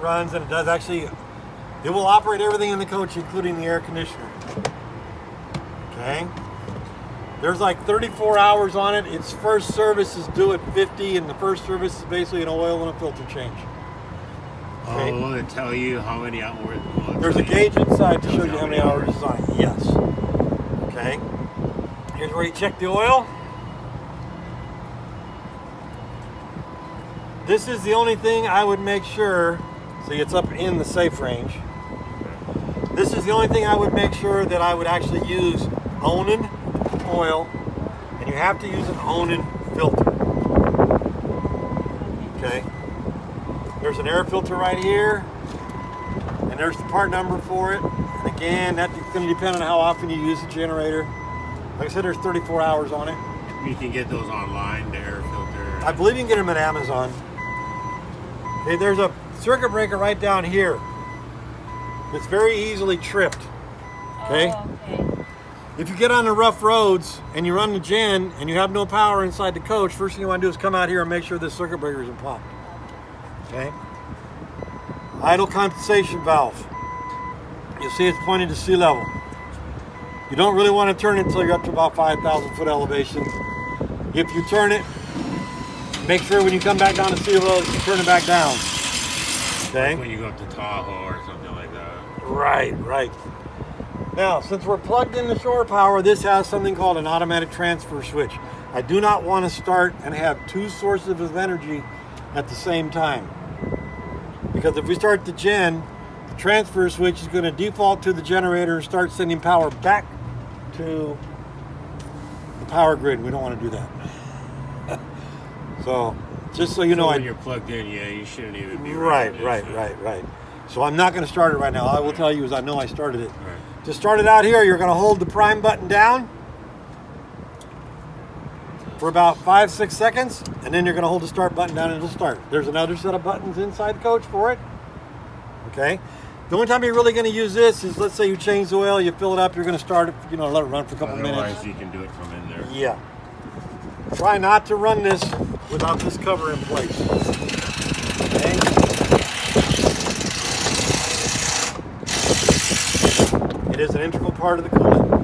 runs, and it does actually, it will operate everything in the coach, including the air conditioner. Okay. There's like 34 hours on it. Its first service is due at 50, and the first service is basically an oil and a filter change. Okay. Oh, will it tell you how many hours? There's a gauge inside to show you how many hours it's on. Yes. Okay. Here's where you check the oil. This is the only thing I would make sure, see it's up in the safe range. This is the only thing I would make sure that I would actually use Onan oil, and you have to use an Onan filter. Okay. There's an air filter right here, and there's the part number for it. And again, that's going to depend on how often you use the generator. Like I said, there's 34 hours on it. You can get those online, the air filter. I believe you can get them at Amazon. Okay, there's a circuit breaker right down here. It's very easily tripped. Okay? Oh, okay. If you get on the rough roads and you run the gen and you have no power inside the coach, first thing you want to do is come out here and make sure this circuit breaker isn't popped. Okay? Idle compensation valve. You'll see it's pointed to sea level. You don't really want to turn it until you're up to about 5,000 foot elevation. If you turn it, make sure when you come back down to sea level, you turn it back down. Okay? Like when you go up to Tahoe or something like that. Right, right. Now, since we're plugged into shore power, this has something called an automatic transfer switch. I do not want to start and have two sources of energy at the same time. Because if we start the gen, the transfer switch is going to default to the generator and start sending power back to the power grid. We don't want to do that. So, just so you know, when you're plugged in, yeah, you shouldn't even be right. So I'm not going to start it right now. All I will tell you is I know I started it. Right. To start it out here, you're going to hold the prime button down for about 5-6 seconds, and then you're going to hold the start button down and it'll start. There's another set of buttons inside the coach for it. Okay. The only time you're really going to use this is, let's say you change the oil, you fill it up, you're going to start it, let it run for a couple minutes. Otherwise, you can do it from in there. Yeah. Try not to run this without this cover in place. Okay. It is an integral part of the coolant.